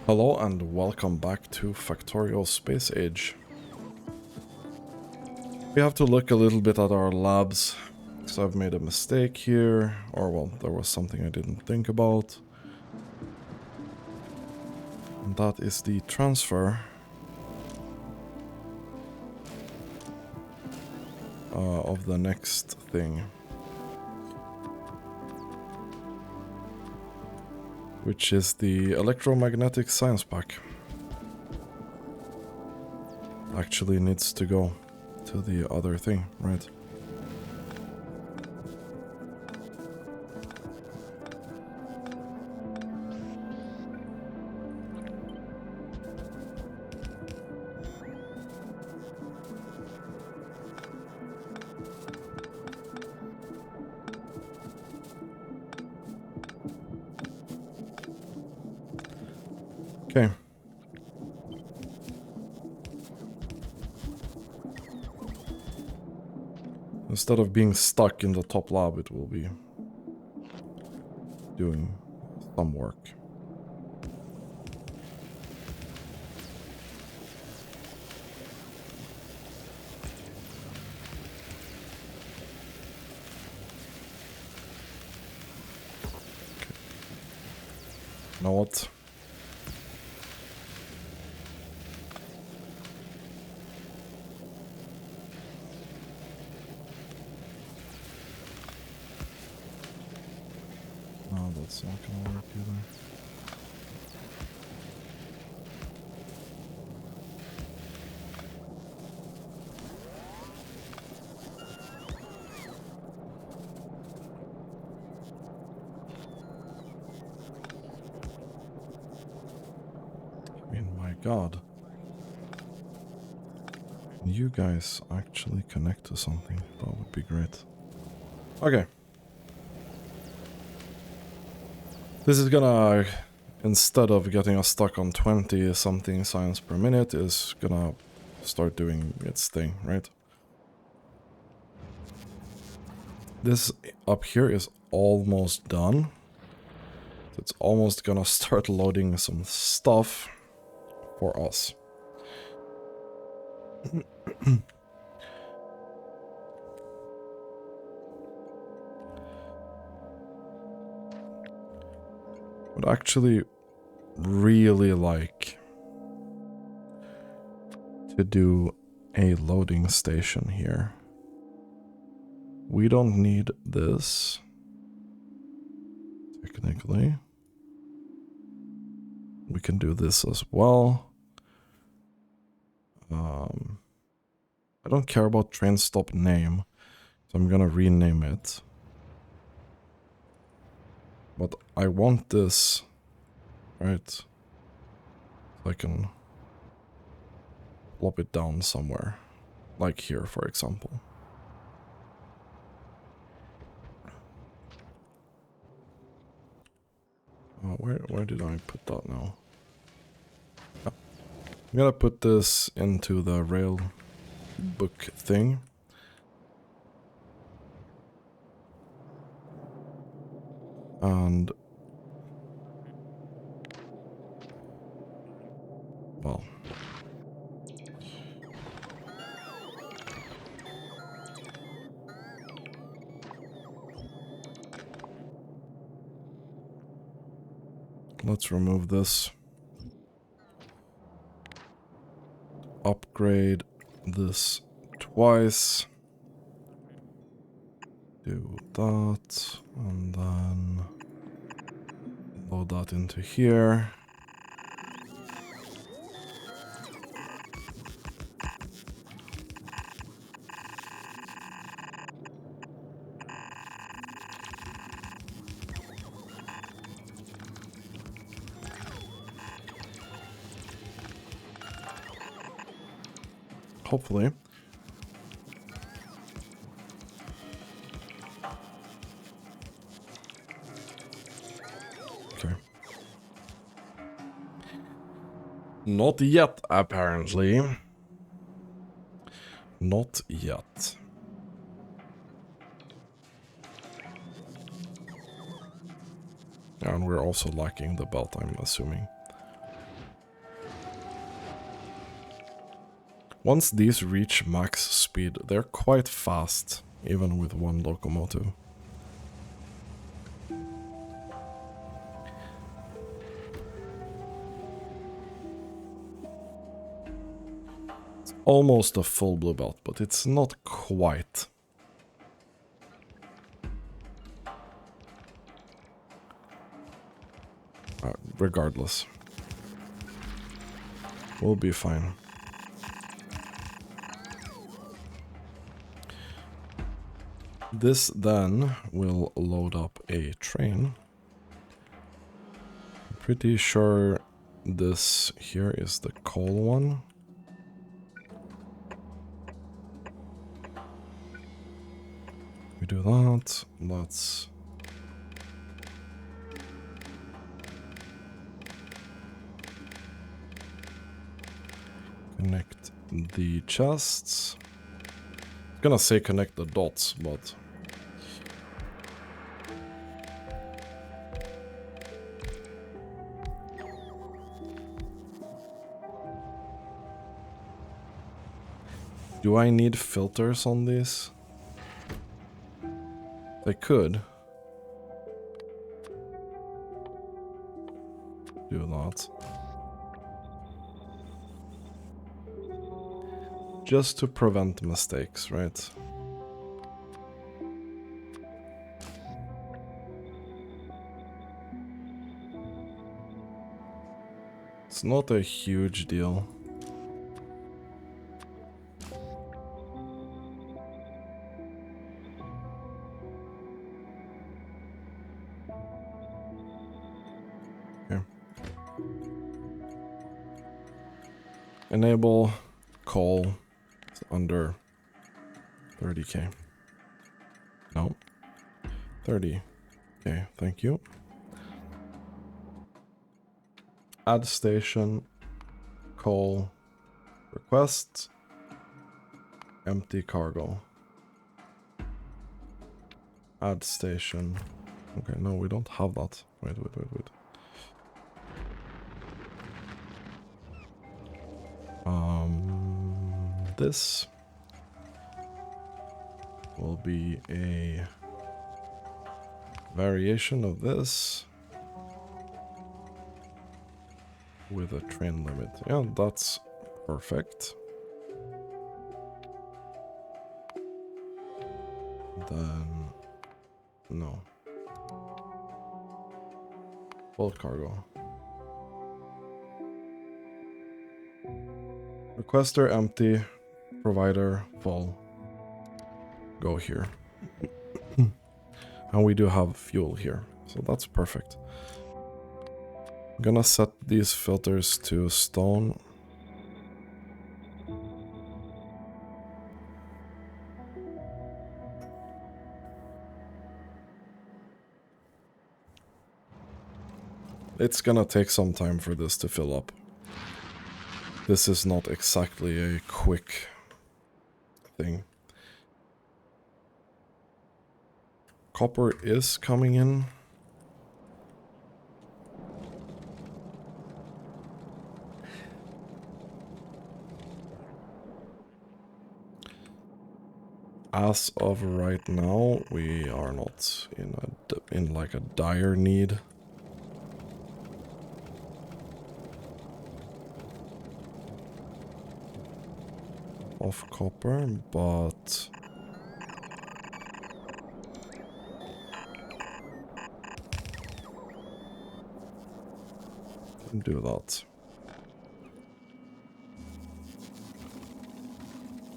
Hello and welcome back to Factorio Space Age. We have to look a little bit at our labs, because I've made a mistake here, or well, there was something I didn't think about. And that is the transfer of the next thing. Which is the electromagnetic science pack. Actually needs to go to the other thing, right? Okay. Instead of being stuck in the top lab, it will be doing some work. You know what? No, that's not gonna work either. I mean, my god. Can you guys actually connect to something? That would be great. Okay. This is gonna, instead of getting us stuck on 20 something science per minute, is gonna start doing its thing, right? This up here is almost done. It's almost gonna start loading some stuff for us. Would actually really like to do a loading station here. We don't need this, technically. We can do this as well. I don't care about train stop name, so I'm gonna rename it. But I want this, right? So I can plop it down somewhere, like here, for example. Where did I put that now? Oh. I'm gonna put this into the rail book thing. And well, let's remove this. Upgrade this twice. Do that, and then load that into here. Hopefully. Okay. Not yet, apparently. Not yet. And we're also lacking the belt, I'm assuming. Once these reach max speed, they're quite fast, even with one locomotive. It's almost a full blue belt, but it's not quite. Regardless, we'll be fine. This then will load up a train. I'm pretty sure this here is the coal one. We do that. Let's connect the chests. I'm gonna say connect the dots, but do I need filters on these? I could do that. Just to prevent mistakes, right? It's not a huge deal. Here. Enable coal under 30k. No. 30. Okay, thank you. Add station, coal, request, empty cargo. Add station. Okay, no, we don't have that. Wait. This will be a variation of this with a train limit. Yeah, that's perfect. Then no. Bulk cargo. Requester empty, provider full. Go here. And we do have fuel here, so that's perfect. I'm gonna set these filters to stone. It's gonna take some time for this to fill up. This is not exactly a quick thing. Copper is coming in. As of right now, we are not in like a dire need. Of copper, but do that.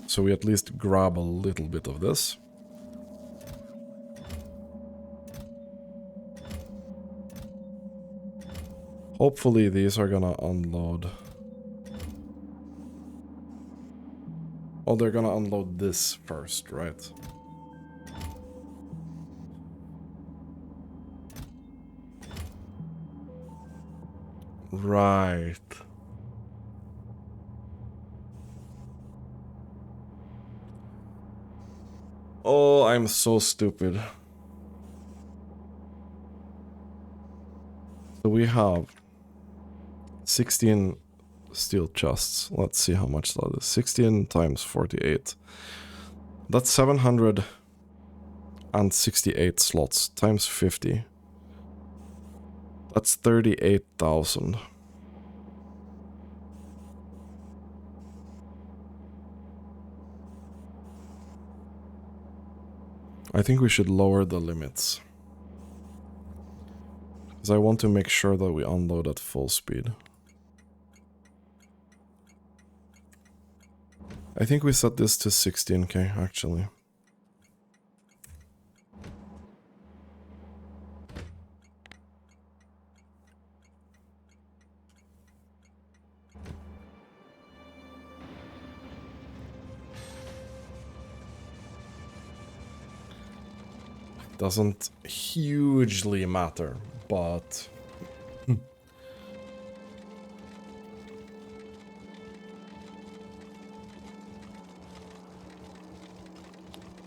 So we at least grab a little bit of this. Hopefully these are gonna unload. Oh, they're gonna unload this first, right? Right. Oh, I'm so stupid. So we have 16 steel chests. Let's see how much that is. 16 times 48. That's 768 slots times 50. That's 38,000. I think we should lower the limits. Because I want to make sure that we unload at full speed. I think we set this to 16k actually. Doesn't hugely matter, but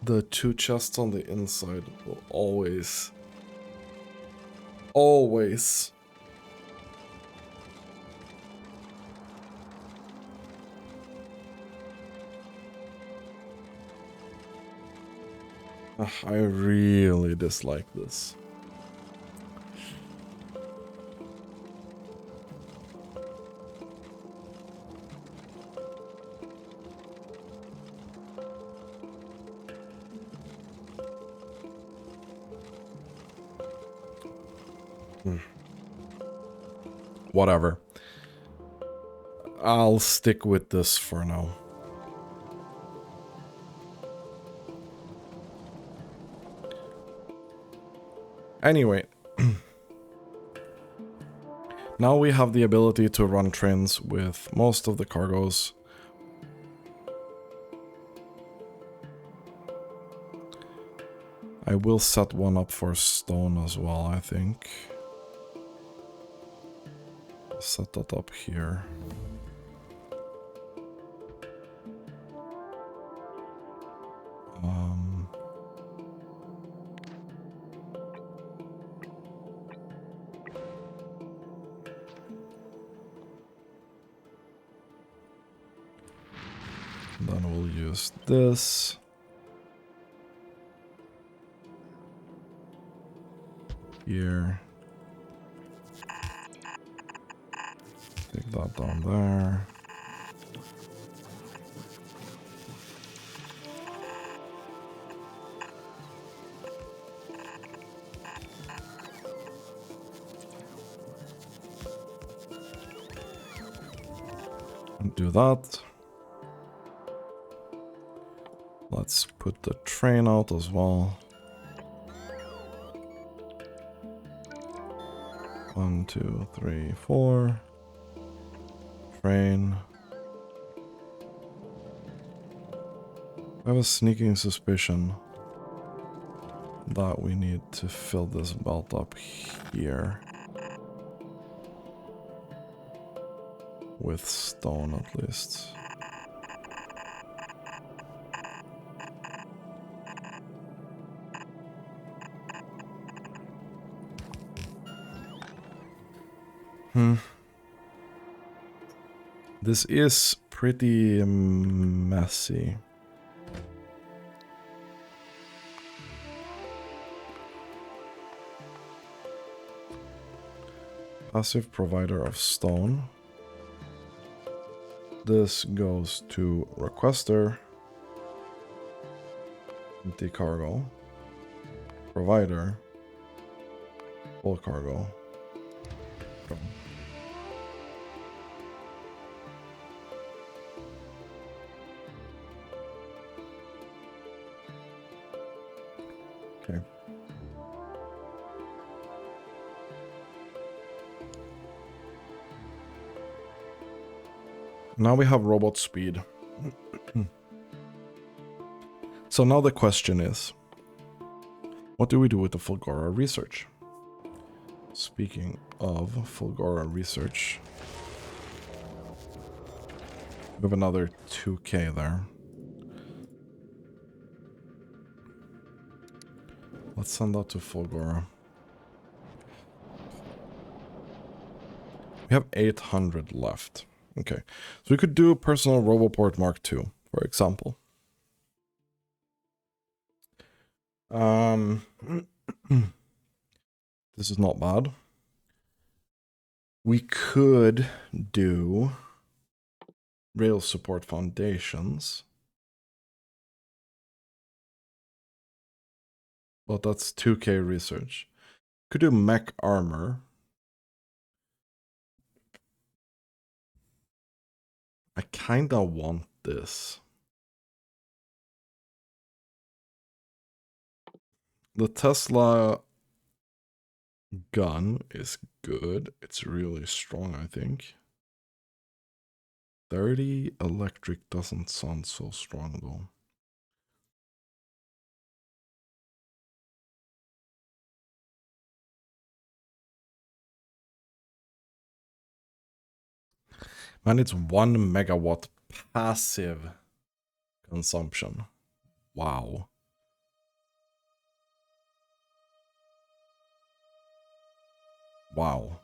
the two chests on the inside will always I really dislike this. Whatever. I'll stick with this for now. Anyway, now we have the ability to run trains with most of the cargoes. I will set one up for stone as well, I think. Set that up here. Then we'll use this. Here. Take that down there. And do that. Let's put the train out as well. 1, 2, 3, 4. Train. I have a sneaking suspicion that we need to fill this belt up here. With stone at least. This is pretty messy. Passive provider of stone. This goes to requester. Empty cargo. Provider. Full cargo. Go. Okay. Now we have robot speed. So now the question is, what do we do with the Fulgora research? Speaking of Fulgora research, we have another 2k there. Let's send that to Fulgora. We have 800 left. Okay. So we could do a personal Roboport Mark II, for example. This is not bad. We could do rail support foundations. But that's 2K research. Could do mech armor. I kinda want this. The Tesla gun is good. It's really strong, I think. 30 electric doesn't sound so strong though. Man, it's 1 megawatt passive consumption. Wow. Wow.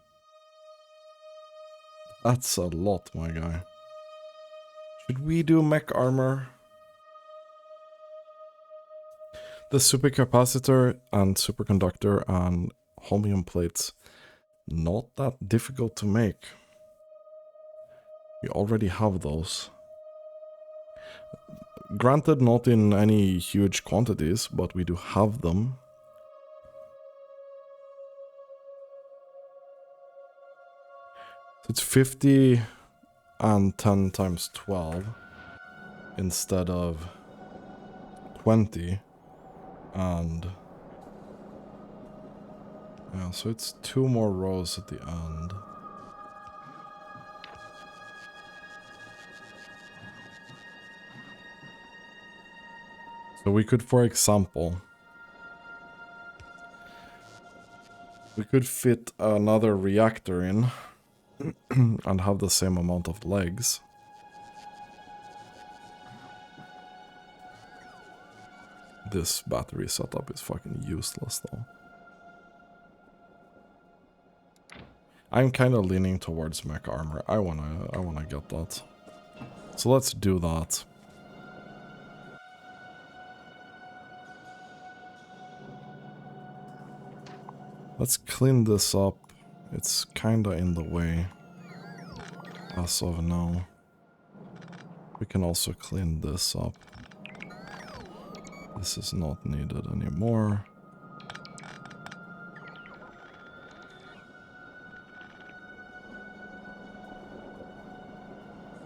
That's a lot, my guy. Should we do mech armor? The supercapacitor and superconductor and holmium plates, not that difficult to make. We already have those. Granted, not in any huge quantities, but we do have them. So it's 50 and 10 times 12 instead of 20. And yeah, so it's 2 more rows at the end. So we could, for example, we could fit another reactor in and have the same amount of legs. This battery setup is fucking useless though. I'm kind of leaning towards mech armor. I wanna get that. So let's do that. Let's clean this up. It's kinda in the way as of now. We can also clean this up. This is not needed anymore.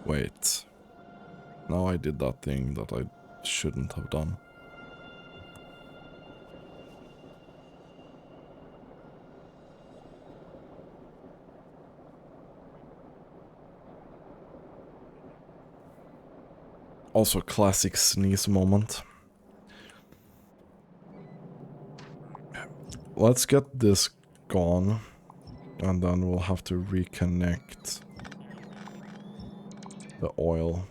Wait. Now I did that thing that I shouldn't have done. Also, classic sneeze moment. Let's get this gone, and then we'll have to reconnect the oil.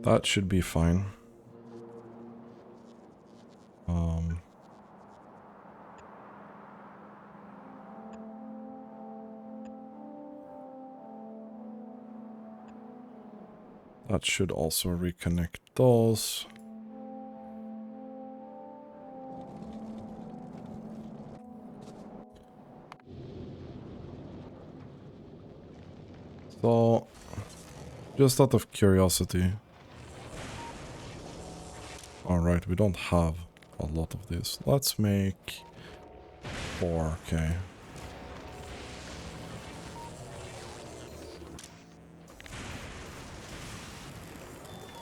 That should be fine. That should also reconnect those. So, just out of curiosity. Alright, we don't have a lot of this. Let's make 4, okay.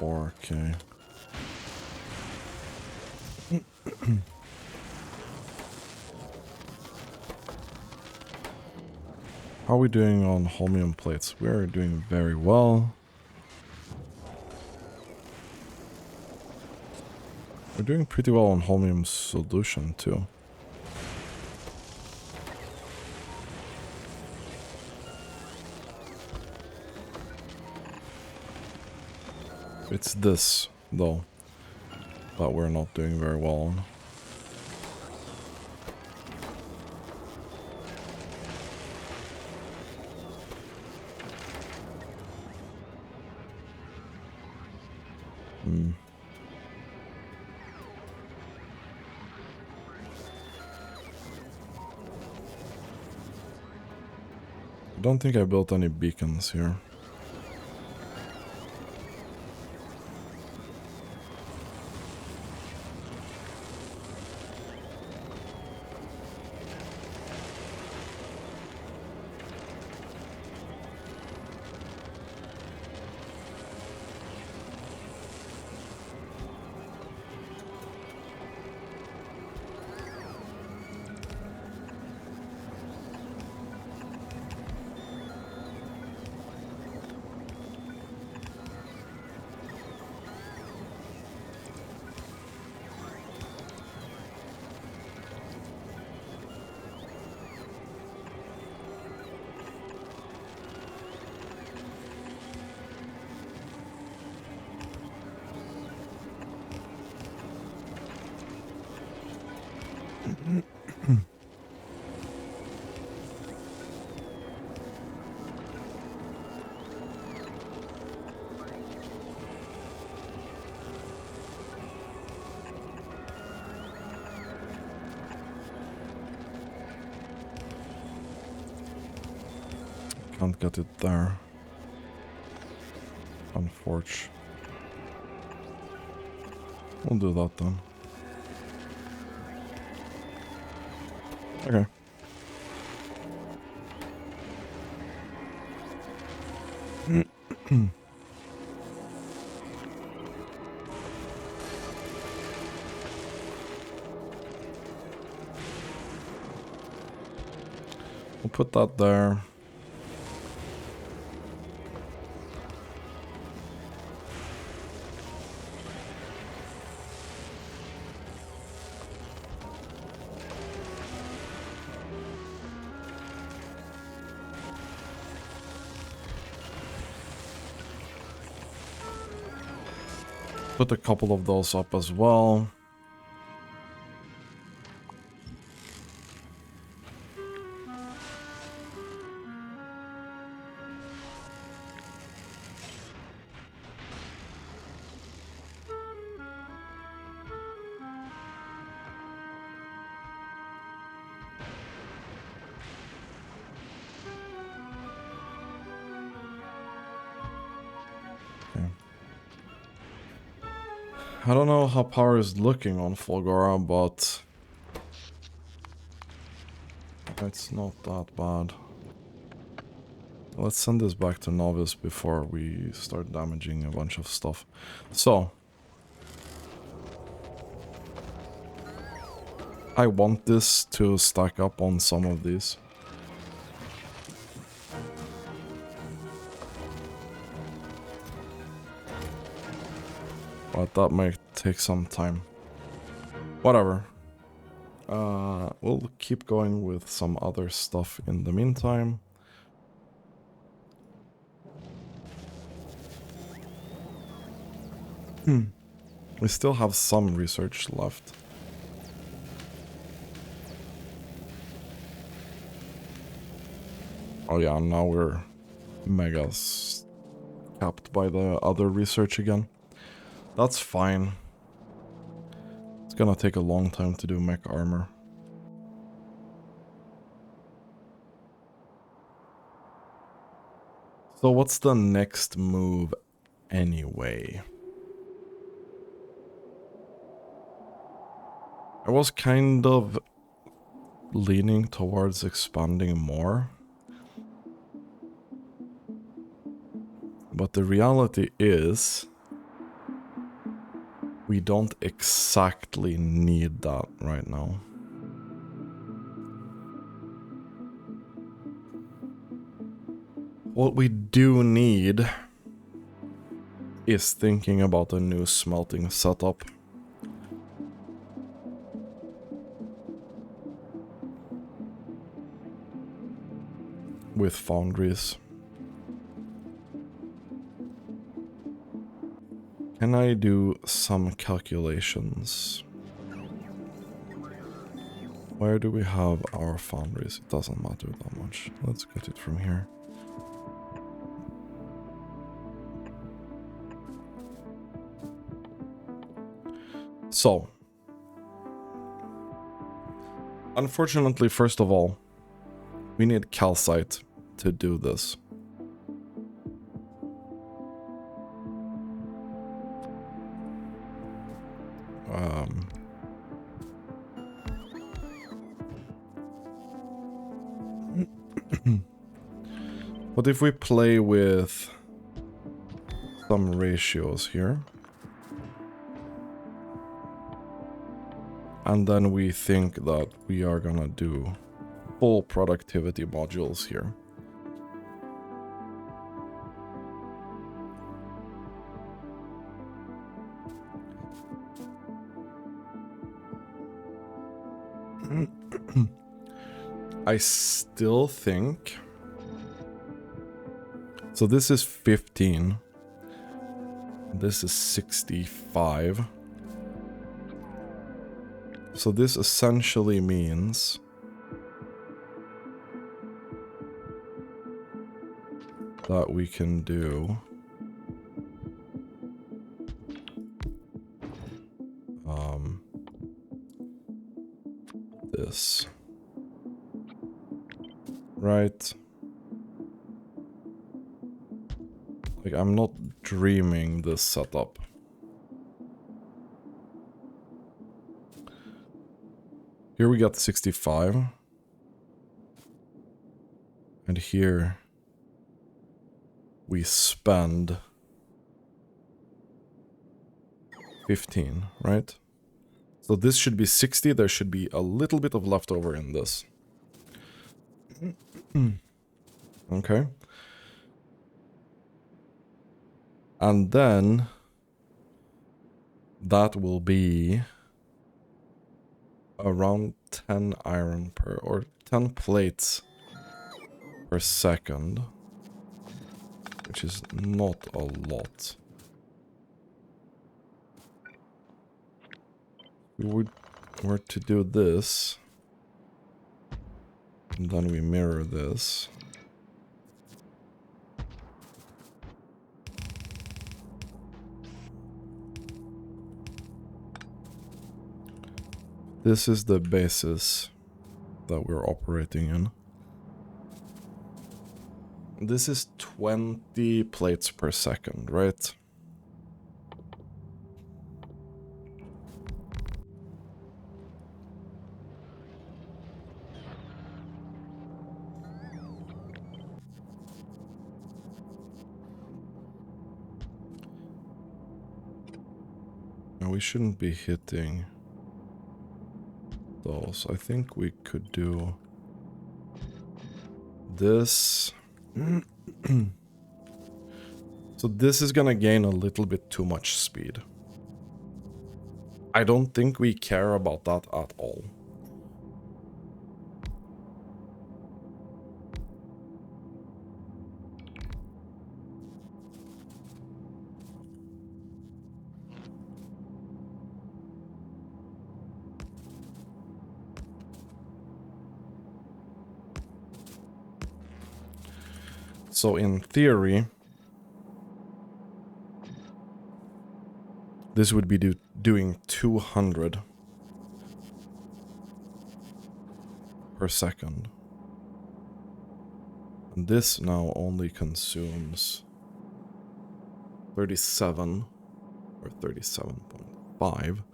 Okay. How are we doing on holmium plates? We're doing very well. We're doing pretty well on holmium solution too. It's this, though, that we're not doing very well on. I don't think I built any beacons here. Can't get it there. Unfortunately. We'll do that then. Okay. We'll put that there. Put a couple of those up as well. I don't know how power is looking on Fulgora, but it's not that bad. Let's send this back to Novice before we start damaging a bunch of stuff. So, I want this to stack up on some of these. But that might take some time. Whatever. We'll keep going with some other stuff in the meantime. We still have some research left. Oh yeah, now we're mega capped by the other research again. That's fine. It's gonna take a long time to do mech armor. So what's the next move anyway? I was kind of leaning towards expanding more. But the reality is, we don't exactly need that right now. What we do need is thinking about a new smelting setup. With foundries. Can I do some calculations? Where do we have our foundries? It doesn't matter that much. Let's get it from here. So, unfortunately, first of all, we need calcite to do this. But if we play with some ratios here, and then we think that we are gonna do full productivity modules here. I still think... So this is 15. This is 65. So this essentially means that we can do this. Right? Like, I'm not dreaming this setup. Here we got 65. And here we spend 15, right? So this should be 60. There should be a little bit of leftover in this. Okay. And then that will be around 10 iron per, or 10 plates per second, which is not a lot. We were to do this, and then we mirror this. This is the basis that we're operating in. This is 20 plates per second, right? Now we shouldn't be hitting those. I think we could do this. So this is gonna gain a little bit too much speed. I don't think we care about that at all. So in theory, this would be doing 200 per second. And this now only consumes 37 or 37.5.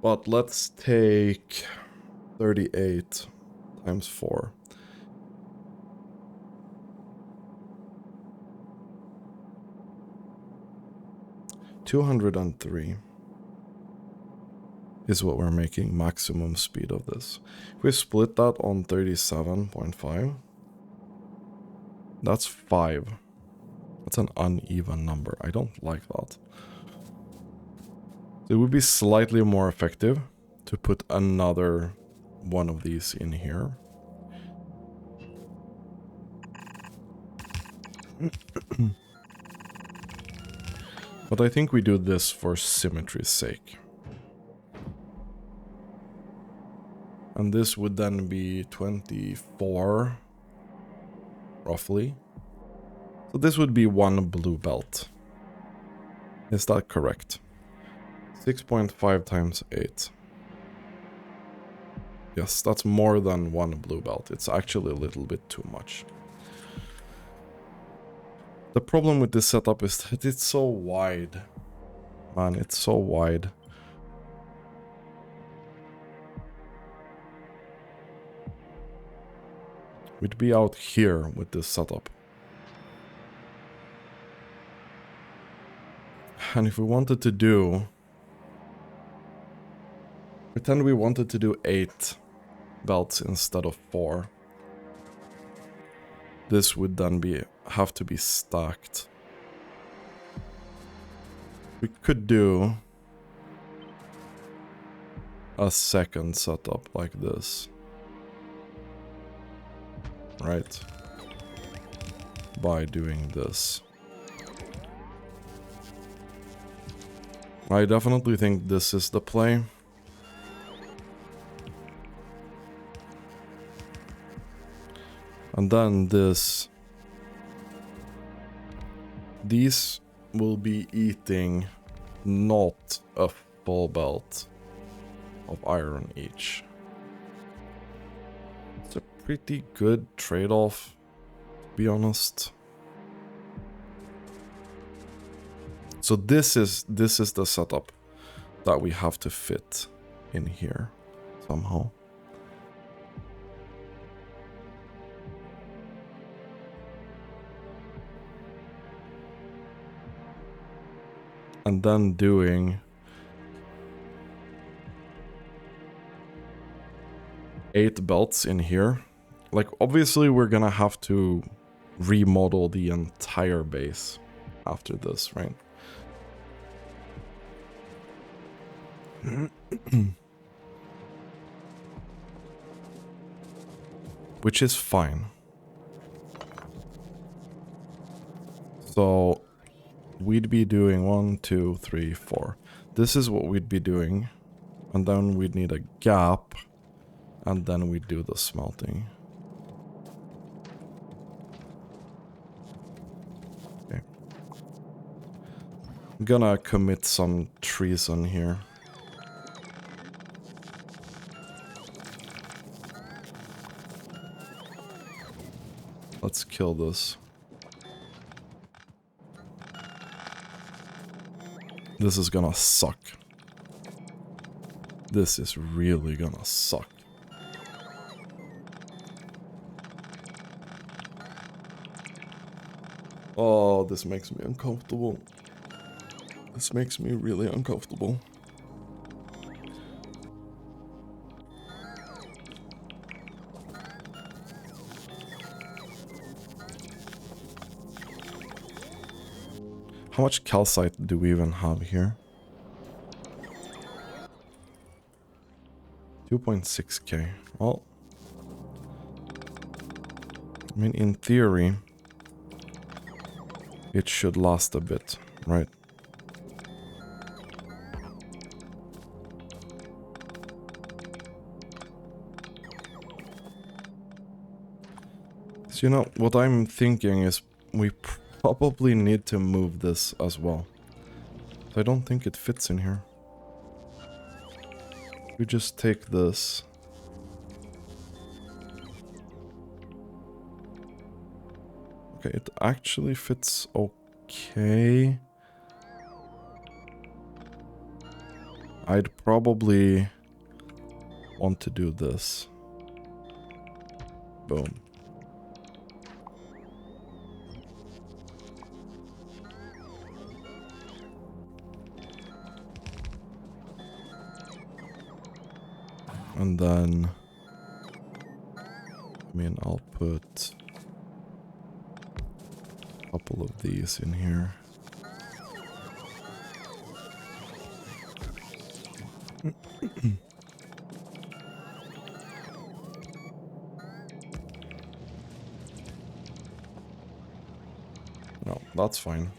But let's take 38 times 4. $203 is what we're making maximum speed of this. If we split that on 37.5, that's 5. That's an uneven number. I don't like that. It would be slightly more effective to put another one of these in here. But I think we do this for symmetry's sake. And this would then be 24, roughly. So this would be one blue belt. Is that correct? 6.5 times 8. Yes, that's more than one blue belt. It's actually a little bit too much. The problem with this setup is that it's so wide. Man, it's so wide. We'd be out here with this setup. And if we wanted to do... Pretend we wanted to do 8 belts instead of 4. This would then have to be stacked. We could do a second setup like this. Right? By doing this. I definitely think this is the play. And then this... These will be eating not a full belt of iron each. It's a pretty good trade-off, to be honest. So this is the setup that we have to fit in here somehow. And then doing 8 belts in here. Like, obviously we're gonna have to remodel the entire base after this, right? Which is fine. So we'd be doing 1, 2, 3, 4. This is what we'd be doing. And then we'd need a gap. And then we'd do the smelting. Okay. I'm gonna commit some treason here. Let's kill this. This is gonna suck. This is really gonna suck. Oh, this makes me uncomfortable. This makes me really uncomfortable. How much calcite do we even have here? 2.6k. Well, I mean, in theory, it should last a bit, right? So, you know, what I'm thinking is we probably need to move this as well. I don't think it fits in here. We just take this. Okay, it actually fits okay. I'd probably want to do this. Boom. And then, I mean, I'll put a couple of these in here. No, that's fine.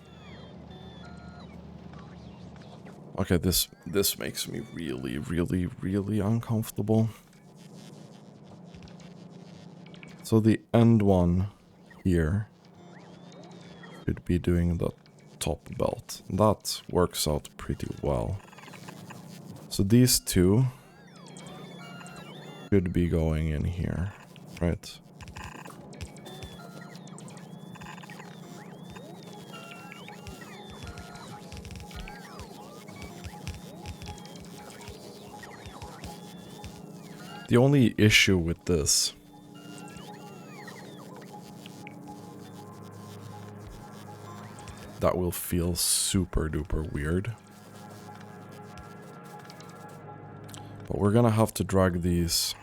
Okay, this makes me really, really, really uncomfortable. So the end one here should be doing the top belt. That works out pretty well. So these two should be going in here, right? The only issue with this that will feel super duper weird. But we're gonna have to drag these.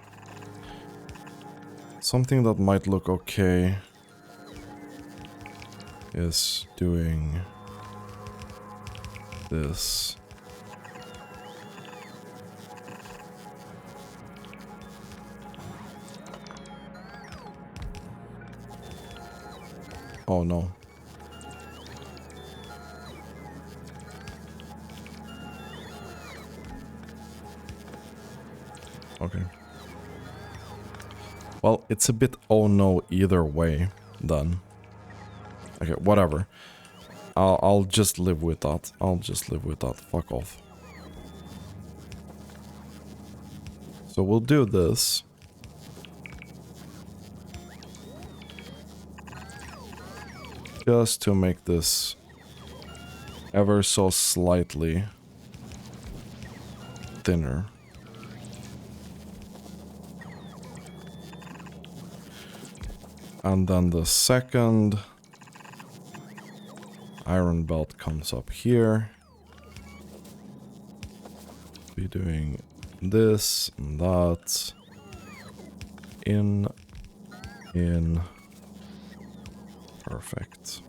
Something that might look okay is doing this. Oh no. Okay. Well, it's a bit oh no either way, then. Okay, whatever. I'll just live with that. I'll just live with that. Fuck off. So we'll do this. Just to make this ever so slightly thinner. And then the second iron belt comes up here. Be doing this and that. In. Perfect.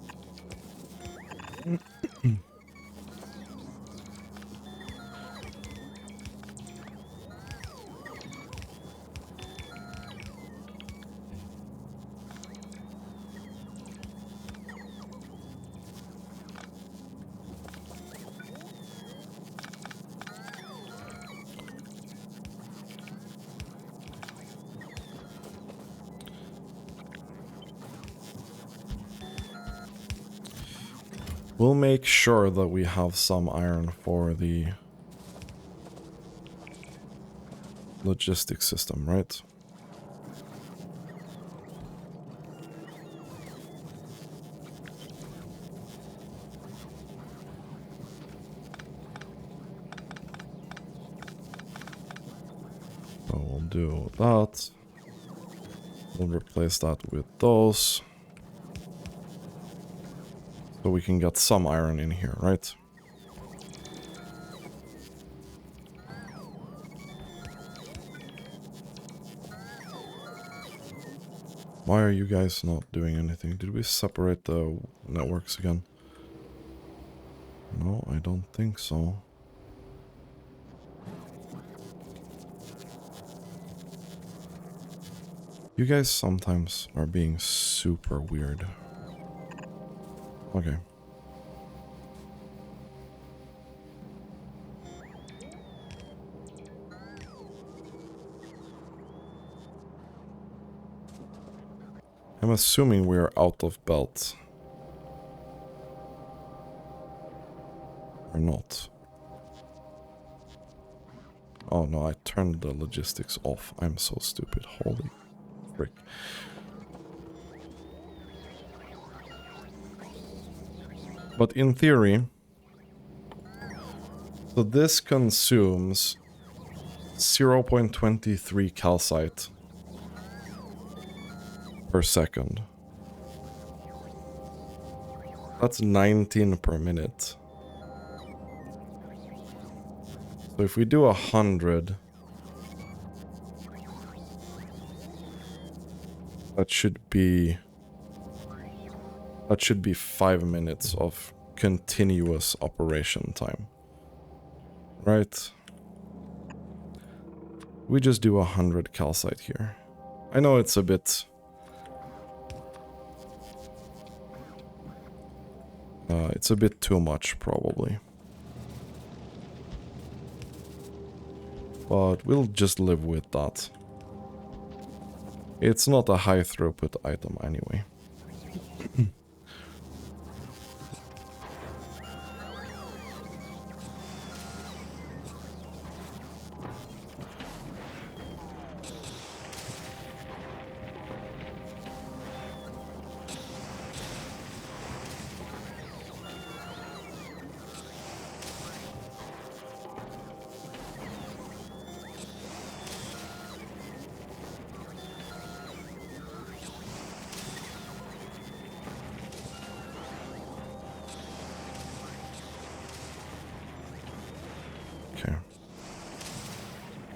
We'll make sure that we have some iron for the logistics system, right? So we'll do that. We'll replace that with those. So we can get some iron in here, right? Why are you guys not doing anything? Did we separate the networks again? No, I don't think so. You guys sometimes are being super weird. Okay. I'm assuming we're out of belt. Or not. Oh no, I turned the logistics off. I'm so stupid. Holy frick. But in theory, so this consumes 0.23 calcite per second. That's 19 per minute. So if we do 100, that should be 5 minutes of continuous operation time. Right? We just do 100 calcite here. I know it's a bit... it's a bit too much, probably. But we'll just live with that. It's not a high throughput item anyway.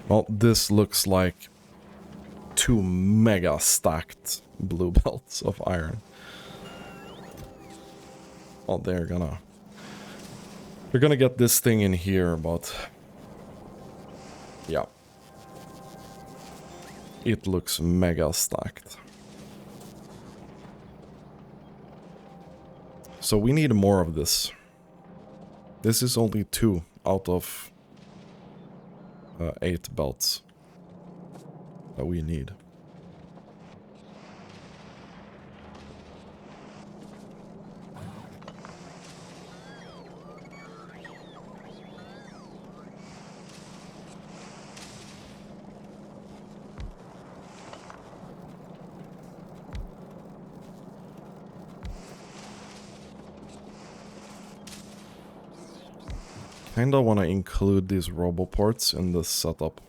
Well, this looks like 2 mega stacked blue belts of iron. Well, they're gonna get this thing in here, but yeah. It looks mega stacked. So we need more of this. This is only 2 out of 8 belts that we need. Kinda wanna include these roboports in this setup.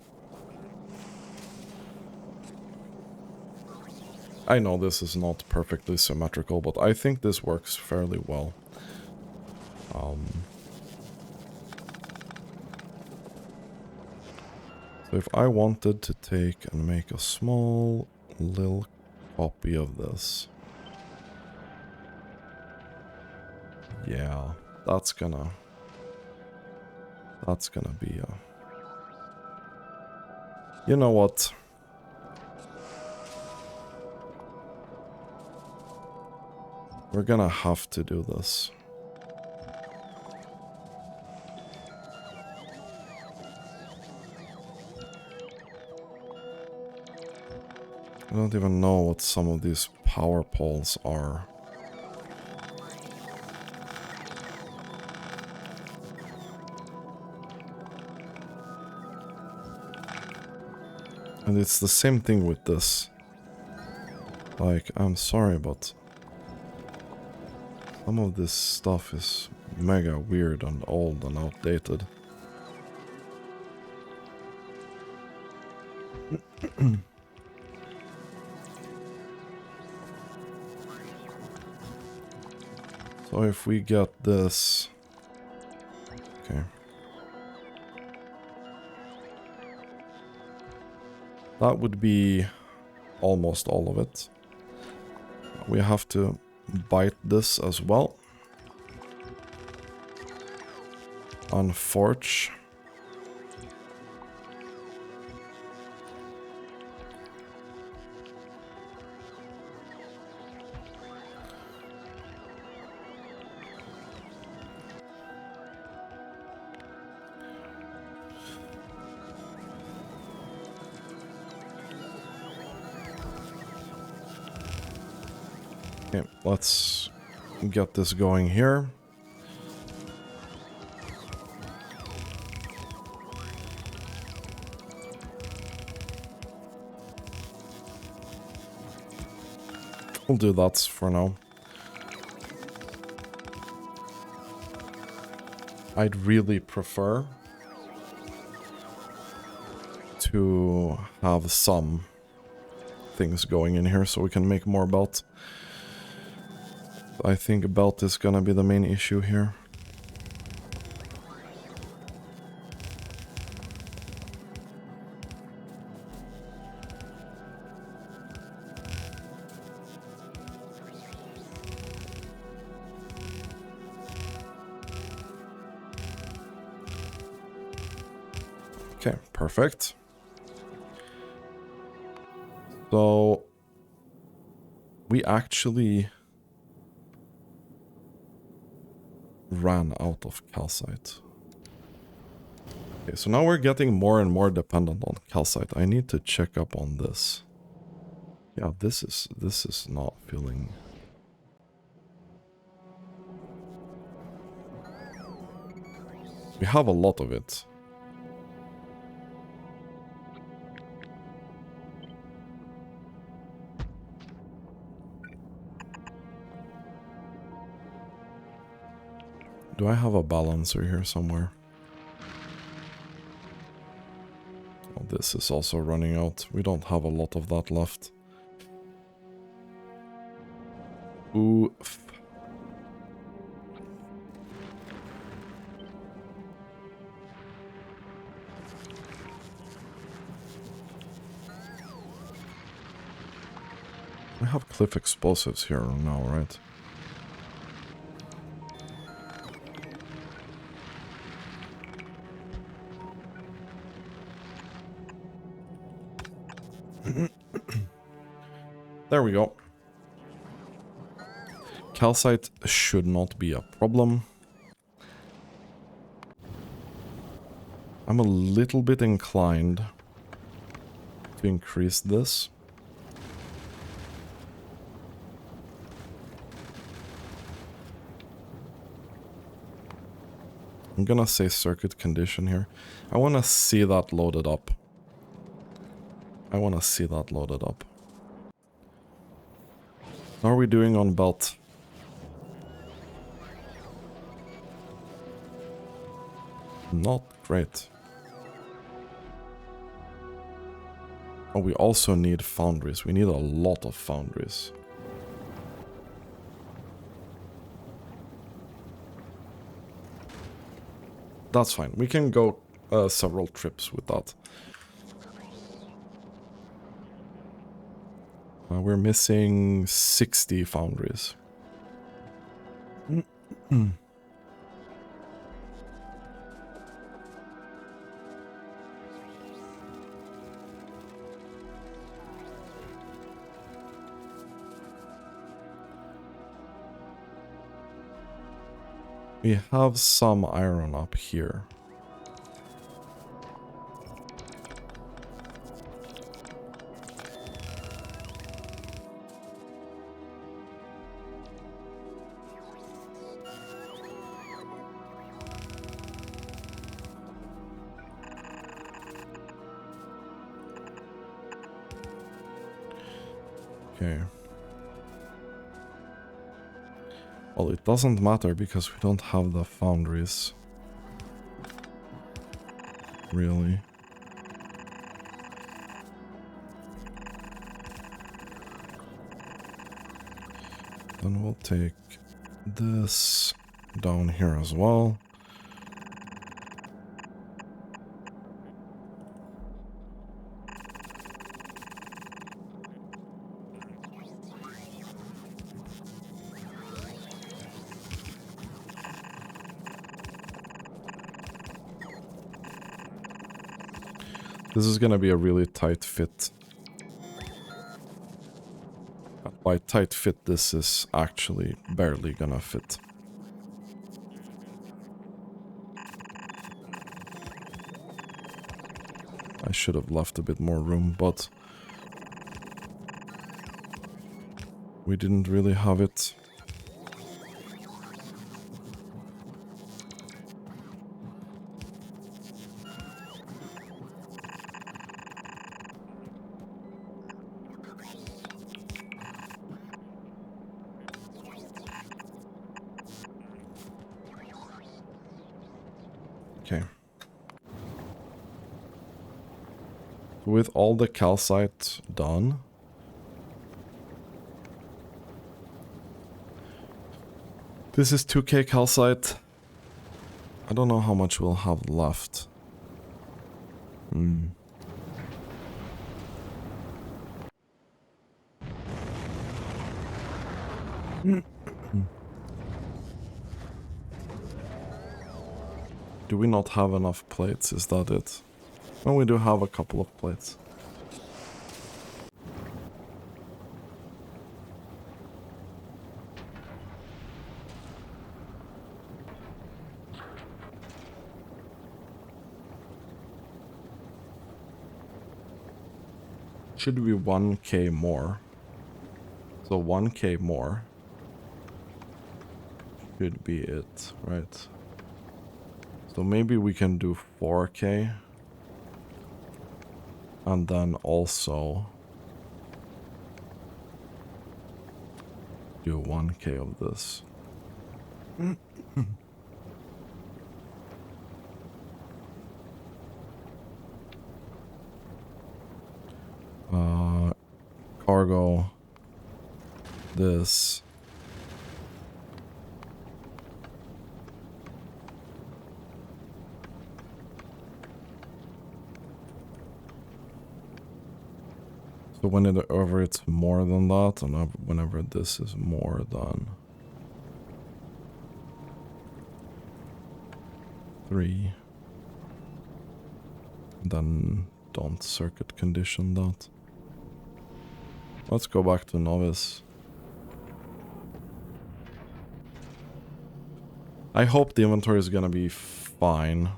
I know this is not perfectly symmetrical, but I think this works fairly well. So if I wanted to take and make a small little copy of this. Yeah, that's gonna be a... You know what? We're gonna have to do this. I don't even know what some of these power poles are. And it's the same thing with this. Like, I'm sorry, but some of this stuff is mega weird and old and outdated. So if we get this... Okay. That would be almost all of it. We have to bite this as well. Unforge. Okay, let's get this going here. We'll do that for now. I'd really prefer to have some things going in here so we can make more belt. I think belt is gonna be the main issue here. Okay, perfect. So we actually ran out of calcite. Okay, so now we're getting more and more dependent on calcite. I need to check up on this. Yeah, this is not feeling... We have a lot of it. Do I have a balancer here somewhere? Oh, this is also running out. We don't have a lot of that left. Oof. I have cliff explosives here now, right? There we go. Calcite should not be a problem. I'm a little bit inclined to increase this. I'm gonna say circuit condition here. I wanna see that loaded up. How are we doing on belt? Not great. Oh, we also need foundries. We need a lot of foundries. That's fine. We can go several trips with that. We're missing 60 foundries. We have some iron up here. Okay. Well, it doesn't matter because we don't have the foundries. Really. Then we'll take this down here as well. This is gonna be a really tight fit. By tight fit, this is actually barely gonna fit. I should have left a bit more room, but we didn't really have it. Okay. With all the calcite done, this is 2k calcite. I don't know how much we'll have left. Do we not have enough plates? Is that it? Well, we do have a couple of plates. Should be 1k more. So 1k more should be it, right? So maybe we can do 4k. And then also do 1k of this. Cargo. This. So whenever it's more than that, and whenever this is more than 3, then don't circuit condition that. Let's go back to novice. I hope the inventory is gonna be fine.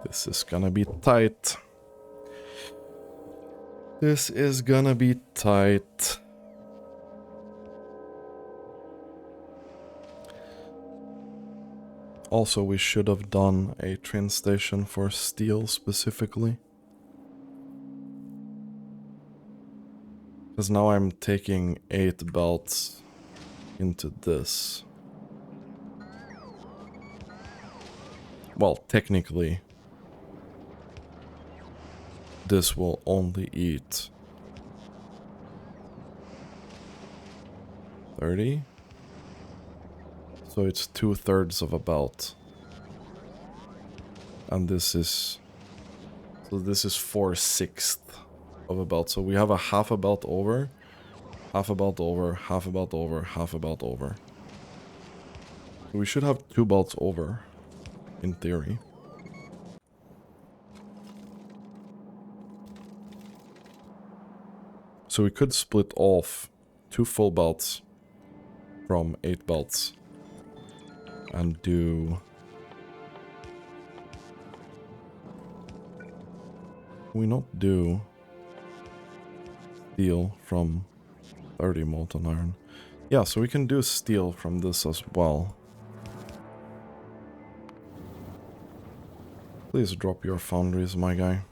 This is gonna be tight. This is gonna be tight. Also, we should have done a train station for steel specifically. Because now I'm taking 8 belts into this. Well, technically, this will only eat 30. So it's 2/3 of a belt. And this is... So this is 4/6 of a belt. So we have a half a belt over, half a belt over, half a belt over, half a belt over. So we should have 2 belts over, in theory. So we could split off 2 full belts from 8 belts and do... We not do steel from 30 molten iron. Yeah, so we can do steel from this as well. Please drop your foundries, my guy.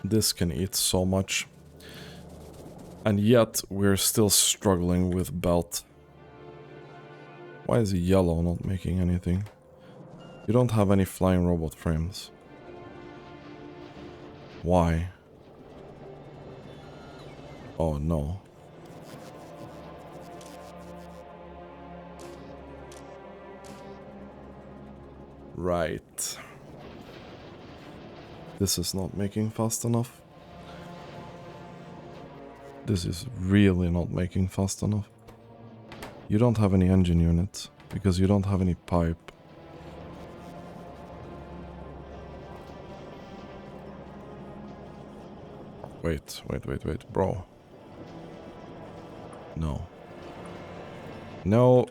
This can eat so much. And yet, we're still struggling with belt. Why is yellow not making anything? You don't have any flying robot frames. Why? Oh no. Right. This is not making fast enough. This is really not making fast enough. You don't have any engine units, because you don't have any pipe. Wait, bro. No. No.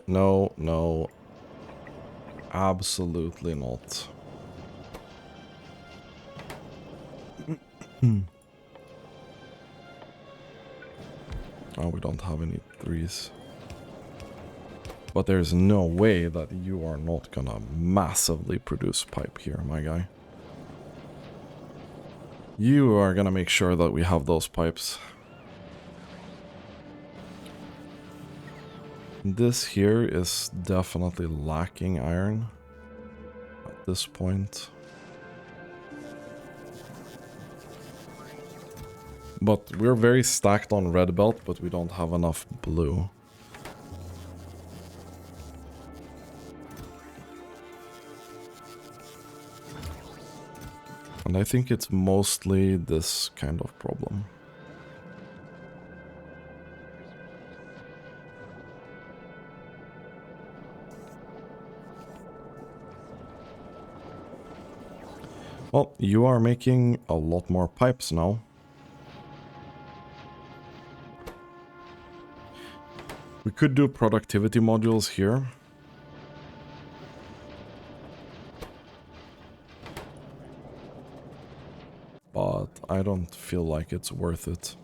Absolutely not. Oh, we don't have any 3s. But there's no way that you are not gonna massively produce pipe here, my guy. You are gonna make sure that we have those pipes. This here is definitely lacking iron at this point. But we're very stacked on red belt, but we don't have enough blue. And I think it's mostly this kind of problem. Well, you are making a lot more pipes now. We could do productivity modules here. But I don't feel like it's worth it.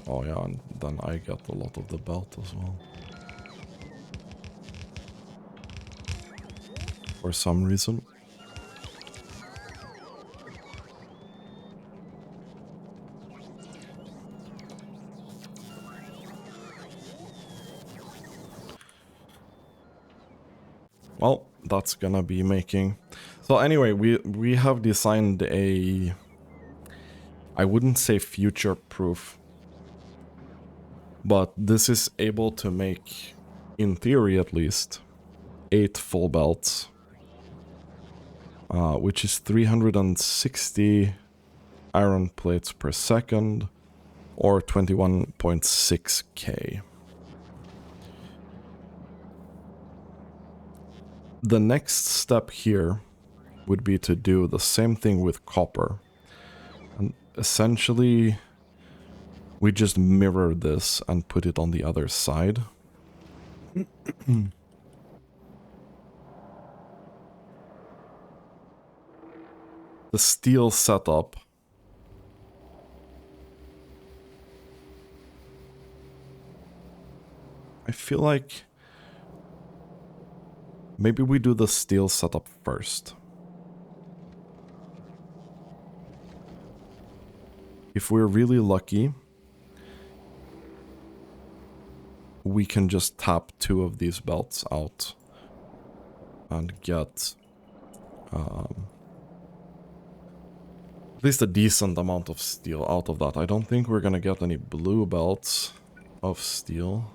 Oh yeah, and then I get a lot of the belt as well. For some reason. Well, that's gonna be making... So anyway, we have designed a... I wouldn't say future-proof. But this is able to make, in theory at least, 8 full belts. Which is 360 iron plates per second, or 21.6k. The next step here would be to do the same thing with copper. And essentially, we just mirror this and put it on the other side. The steel setup. I feel like maybe we do the steel setup first. If we're really lucky, we can just tap 2 of these belts out and get at least a decent amount of steel out of that. I don't think we're gonna get any blue belts of steel.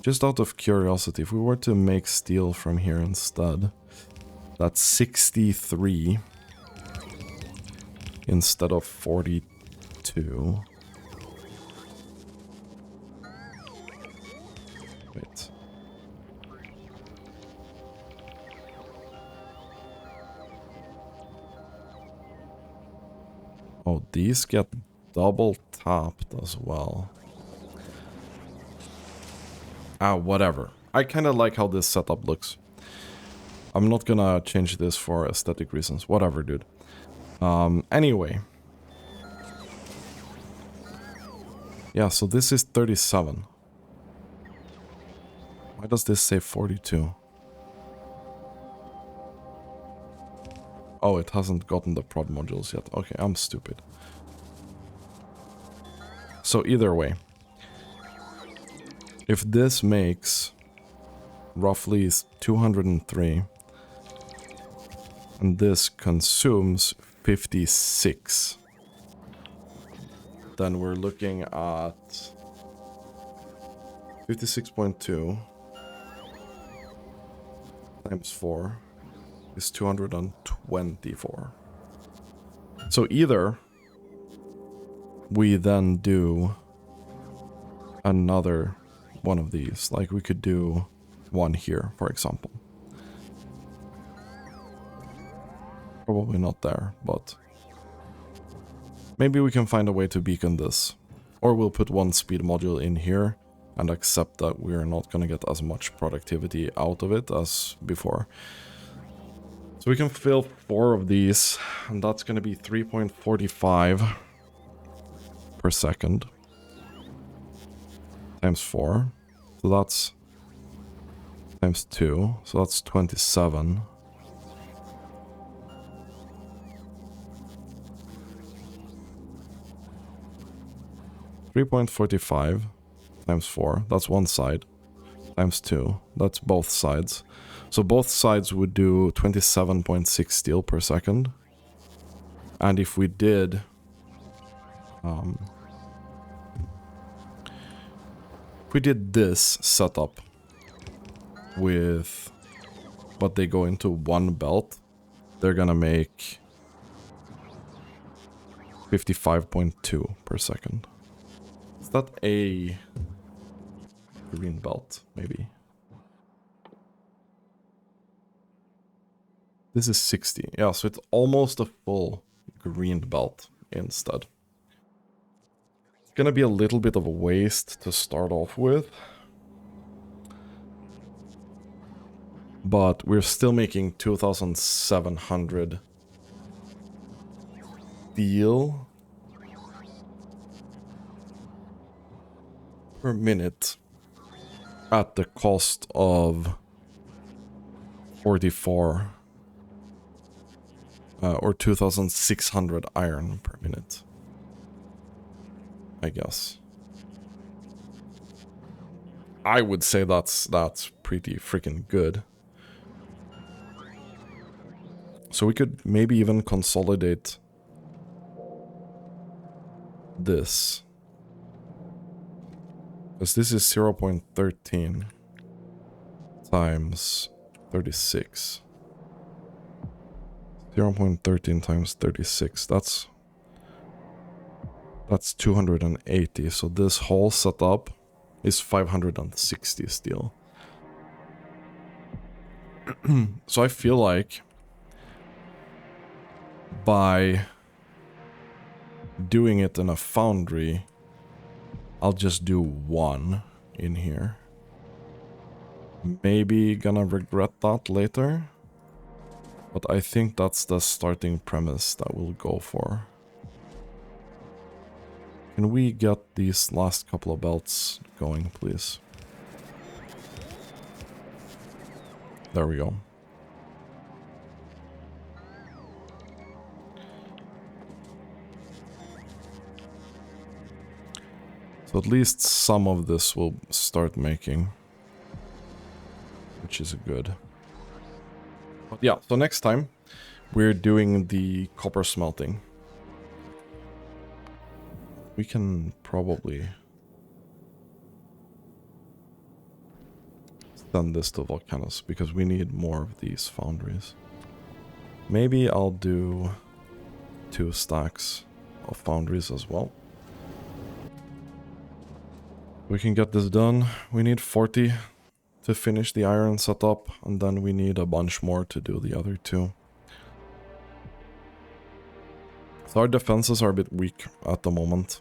Just out of curiosity, if we were to make steel from here instead, that's 63 instead of 42. Wait. Oh, these get double tapped as well. Whatever. I kind of like how this setup looks. I'm not gonna change this for aesthetic reasons. Whatever, dude. Anyway. Yeah, so this is 37. Why does this say 42? Oh, it hasn't gotten the prod modules yet. Okay, I'm stupid. So either way. If this makes roughly 203, and this consumes 56, then we're looking at 56.2 times 4 is 224. So either we then do another one of these, like we could do one here, for example. Probably not there, but Maybe we can find a way to beacon this. Or we'll put one speed module in here and accept that we're not going to get as much productivity out of it as before. So we can fill 4 of these, and that's going to be 3.45 per second. Times 4. So that's times 2. So that's 27. $3.45 times 4, that's one side, times 2, that's both sides. So both sides would do 27.6 steel per second. And if we did... if we did this setup with what they go into one belt, they're gonna make 55.2 per second. Is that a green belt, maybe? This is 60. Yeah, so it's almost a full green belt instead. It's gonna be a little bit of a waste to start off with. But we're still making 2,700 steel per minute at the cost of 44 or 2,600 iron per minute, I guess. I would say that's pretty freaking good. So we could maybe even consolidate this. Because this is 0.13 times 36. 0.13 times 36. That's 280. So this whole setup is 560 steel. So I feel like by doing it in a foundry, I'll just do one in here. Maybe gonna regret that later. But I think that's the starting premise that we'll go for. Can we get these last couple of belts going, please? There we go. So at least some of this will start making, which is good. But yeah, so next time we're doing the copper smelting. We can probably send this to Volcanus because we need more of these foundries. Maybe I'll do 2 stacks of foundries as well. We can get this done. We need 40 to finish the iron setup, and then we need a bunch more to do the other 2. So our defenses are a bit weak at the moment.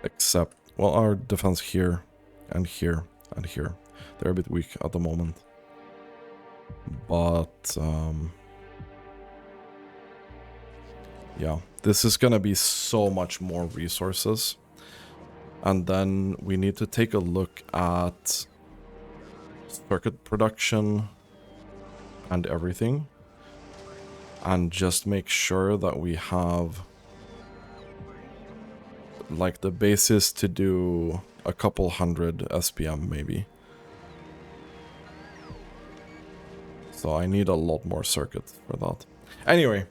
Except, well, our defense here, and here, and here. They're a bit weak at the moment. But, yeah, this is gonna be so much more resources. And then we need to take a look at circuit production and everything. And just make sure that we have like the basis to do a couple hundred SPM maybe. So I need a lot more circuits for that. Anyway,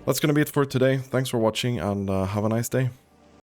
that's gonna be it for today. Thanks for watching and have a nice day.